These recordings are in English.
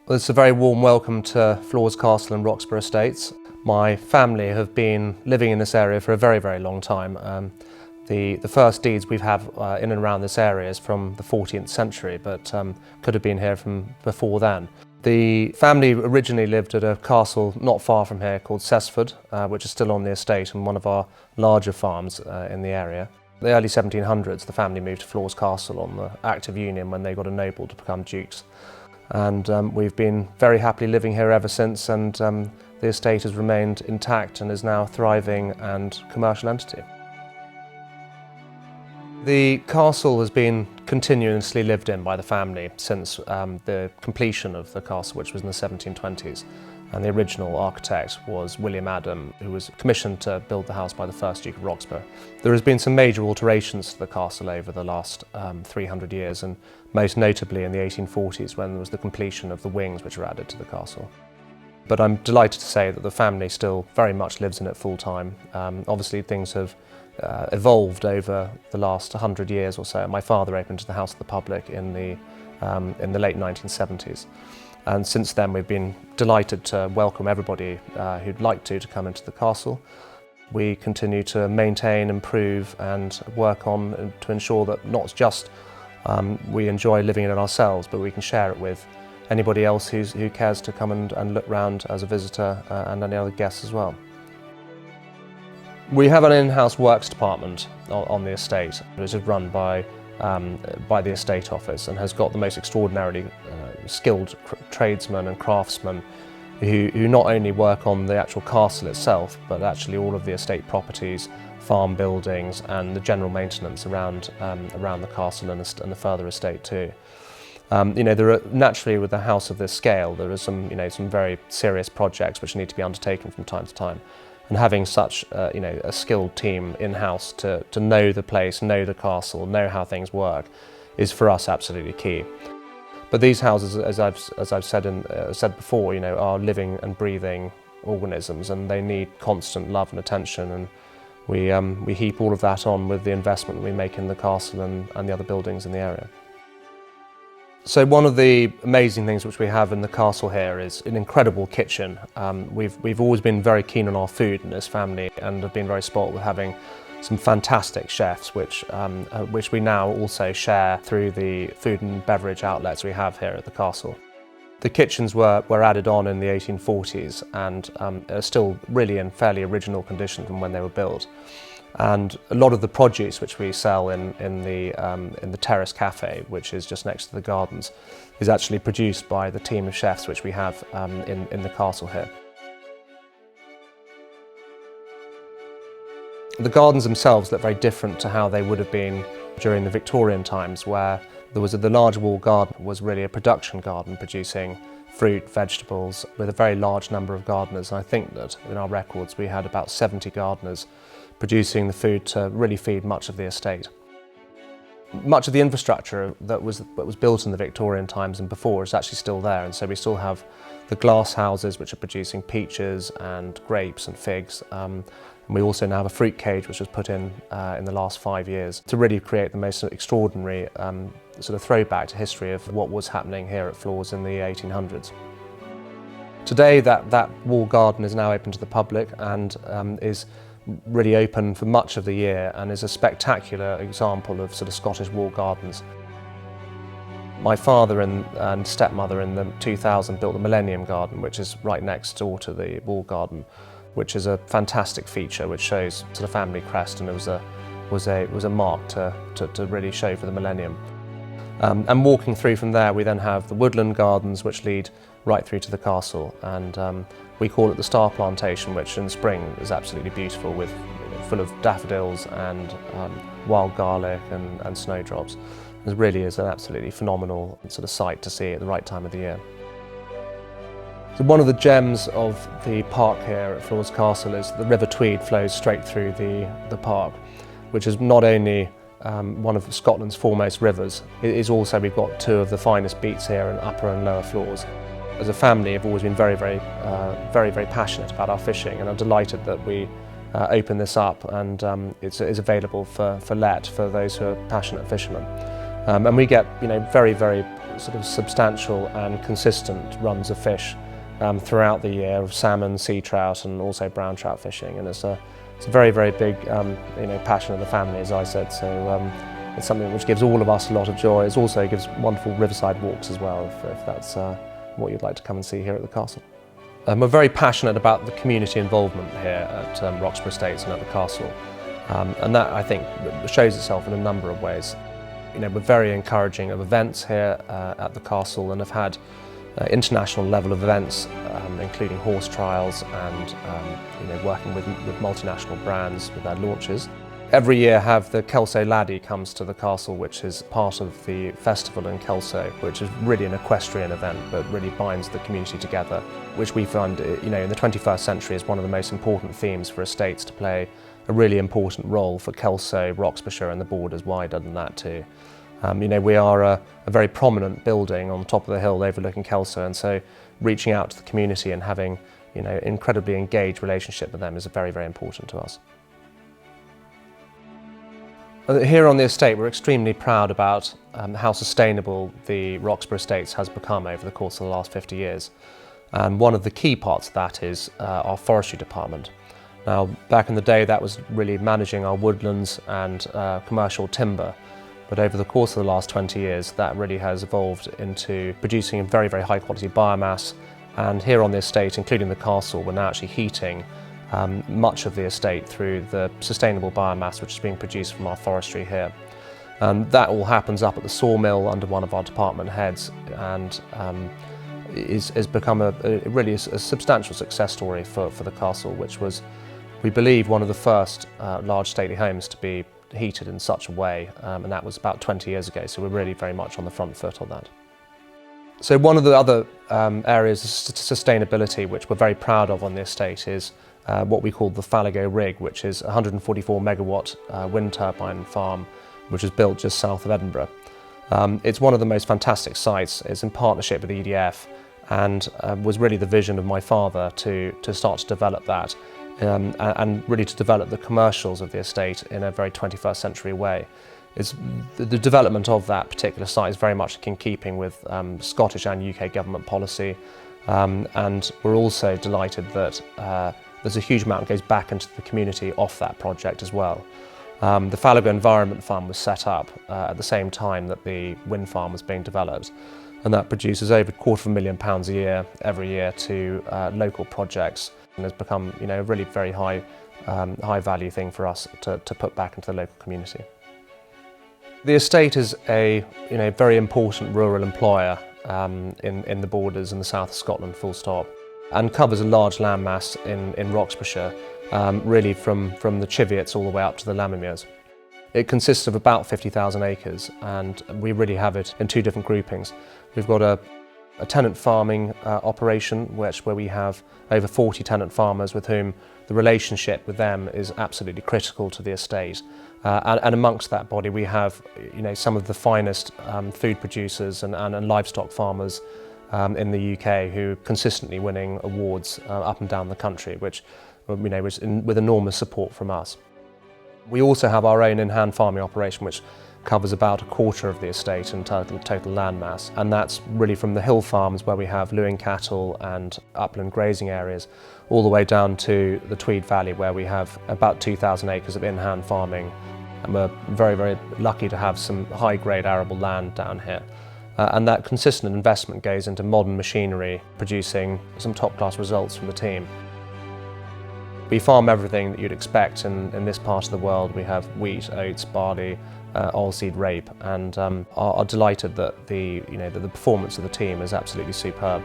Well, it's a very warm welcome to Floors Castle and Roxburghe Estates. My family have been living in this area for a very, very long time. The first deeds we have in and around this area is from the 14th century, but could have been here from before then. The family originally lived at a castle not far from here called Cessford, which is still on the estate and one of our larger farms in the area. In the early 1700s, the family moved to Floors Castle on the Act of Union when they got ennobled to become dukes. And we've been very happily living here ever since, and the estate has remained intact and is now a thriving and commercial entity. The castle has been continuously lived in by the family since the completion of the castle, which was in the 1720s. And the original architect was William Adam, who was commissioned to build the house by the first Duke of Roxburghe. There has been some major alterations to the castle over the last 300 years, and most notably in the 1840s when there was the completion of the wings which were added to the castle. But I'm delighted to say that the family still very much lives in it full time. Obviously things have evolved over the last 100 years or so. My father opened the house to the public in the late 1970s. And since then we've been delighted to welcome everybody who'd like to come into the castle. We continue to maintain, improve and work on to ensure that not just we enjoy living in it ourselves, but we can share it with anybody else who cares to come and look round as a visitor and any other guests as well. We have an in-house works department on the estate, which is run by the estate office and has got the most extraordinarily skilled tradesmen and craftsmen who not only work on the actual castle itself, but actually all of the estate properties, farm buildings and the general maintenance around the castle and the further estate too. There are, naturally with a house of this scale, there are some very serious projects which need to be undertaken from time to time. And having such a skilled team in-house to know the place, know the castle, know how things work is for us absolutely key. But these houses, as I've said before, are living and breathing organisms, and they need constant love and attention, and we heap all of that on with the investment we make in the castle and the other buildings in the area. So one of the amazing things which we have in the castle here is an incredible kitchen. We've always been very keen on our food in this family and have been very spoilt with having some fantastic chefs which we now also share through the food and beverage outlets we have here at the castle. The kitchens were added on in the 1840s and are still really in fairly original condition from when they were built. And a lot of the produce which we sell in the Terrace Cafe, which is just next to the gardens, is actually produced by the team of chefs which we have in the castle here. The gardens themselves look very different to how they would have been during the Victorian times, where the large walled garden was really a production garden producing fruit, vegetables, with a very large number of gardeners. And I think that in our records we had about 70 gardeners producing the food to really feed much of the estate. Much of the infrastructure that was built in the Victorian times and before is actually still there, and so we still have the glass houses which are producing peaches and grapes and figs. And we also now have a fruit cage which was put in the last 5 years to really create the most extraordinary sort of throwback to history of what was happening here at Floors in the 1800s. Today that walled garden is now open to the public and is really open for much of the year and is a spectacular example of sort of Scottish walled gardens. My father and stepmother in the 2000 built the Millennium Garden, which is right next door to the walled garden, which is a fantastic feature which shows sort of family crest, and it was a mark to really show for the millennium. And walking through from there, we then have the woodland gardens which lead right through to the castle, and we call it the Star Plantation, which in spring is absolutely beautiful, with full of daffodils and wild garlic and snowdrops. It really is an absolutely phenomenal sort of sight to see at the right time of the year. So one of the gems of the park here at Floors Castle is the River Tweed flows straight through the park, which is not only one of Scotland's foremost rivers, it is also, we've got two of the finest beats here in Upper and Lower Floors. As a family, I've always been very passionate about our fishing, and I'm delighted that we open this up and it's available for let for those who are passionate fishermen. And we get very sort of substantial and consistent runs of fish throughout the year, of salmon, sea trout and also brown trout fishing, and it's a very, very big passion of the family, as I said, so it's something which gives all of us a lot of joy. It also gives wonderful riverside walks as well, if that's what you'd like to come and see here at the castle. We're very passionate about the community involvement here at Roxburghe Estates and at the castle, and that, I think, shows itself in a number of ways. We're very encouraging of events here at the castle, and have had international level of events, including horse trials and working with multinational brands with their launches. Every year have the Kelso Laddie comes to the castle, which is part of the festival in Kelso, which is really an equestrian event but really binds the community together, which we find in the 21st century is one of the most important themes for estates to play a really important role for Kelso, Roxburghshire and the borders wider than that too. We are a very prominent building on top of the hill overlooking Kelso, and so reaching out to the community and having incredibly engaged relationship with them is very, very important to us. Here on the estate, we're extremely proud about how sustainable the Roxburghe Estates has become over the course of the last 50 years. And one of the key parts of that is our forestry department. Now, back in the day, that was really managing our woodlands and commercial timber. But over the course of the last 20 years, that really has evolved into producing a very, very high quality biomass. And here on the estate, including the castle, we're now actually heating much of the estate through the sustainable biomass which is being produced from our forestry here. That all happens up at the sawmill under one of our department heads, and has become really a substantial success story for the castle, which was, we believe, one of the first large stately homes to be heated in such a way, and that was about 20 years ago, so we're really very much on the front foot on that. So one of the other areas of sustainability which we're very proud of on the estate is what we call the Falago Rig, which is a 144 megawatt wind turbine farm which is built just south of Edinburgh. It's one of the most fantastic sites. It's in partnership with EDF, and was really the vision of my father to start to develop that and really to develop the commercials of the estate in a very 21st century way. The development of that particular site is very much in keeping with Scottish and UK government policy, and we're also delighted that there's a huge amount that goes back into the community off that project as well. The Falago Environment Fund was set up at the same time that the wind farm was being developed, and that produces over £250,000 a year every year to local projects, and has become a really very high value thing for us to put back into the local community. The estate is a very important rural employer in the borders in the south of Scotland, full stop, and covers a large landmass in Roxburghshire, really from the Cheviots all the way up to the Lammermuirs. It consists of about 50,000 acres, and we really have it in two different groupings. We've got a tenant farming operation where we have over 40 tenant farmers with whom the relationship with them is absolutely critical to the estate. And amongst that body we have some of the finest food producers and livestock farmers in the UK who are consistently winning awards up and down the country, which was with enormous support from us. We also have our own in-hand farming operation which covers about a quarter of the estate and total land mass, and that's really from the hill farms where we have luing cattle and upland grazing areas, all the way down to the Tweed Valley where we have about 2,000 acres of in-hand farming, and we're very, very lucky to have some high-grade arable land down here. And that consistent investment goes into modern machinery, producing some top-class results from the team. We farm everything that you'd expect in this part of the world. We have wheat, oats, barley, oilseed rape, and are delighted that the performance of the team is absolutely superb.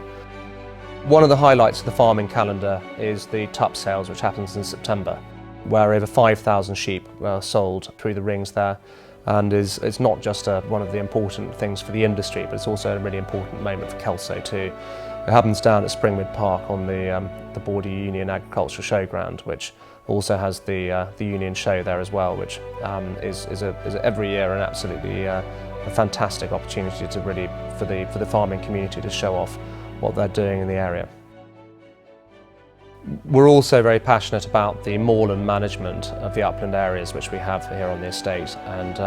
One of the highlights of the farming calendar is the tup sales, which happens in September, where over 5,000 sheep are sold through the rings there. And it's not just one of the important things for the industry, but it's also a really important moment for Kelso too. It happens down at Springwood Park on the Border Union Agricultural Showground, which also has the Union Show there as well, which is every year an absolutely a fantastic opportunity to really for the farming community to show off what they're doing in the area. We're also very passionate about the moorland management of the upland areas which we have here on the estate, and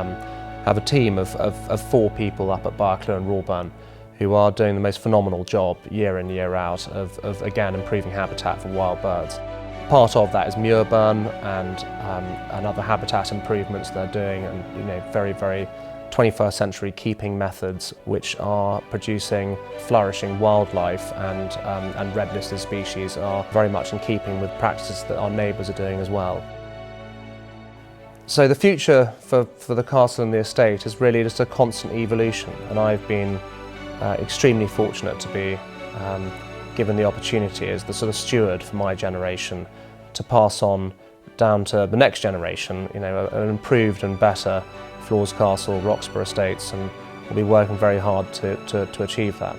have a team of 4 people up at Barclay and Rawburn who are doing the most phenomenal job year in, year out of again, improving habitat for wild birds. Part of that is muirburn and other habitat improvements they're doing, and very, very 21st century keeping methods which are producing flourishing wildlife, and red listed species are very much in keeping with practices that our neighbours are doing as well. So the future for the castle and the estate is really just a constant evolution, and I've been extremely fortunate to be given the opportunity as the sort of steward for my generation to pass on down to the next generation, an improved and better Floors Castle, Roxburghe Estates, and we'll be working very hard to achieve that.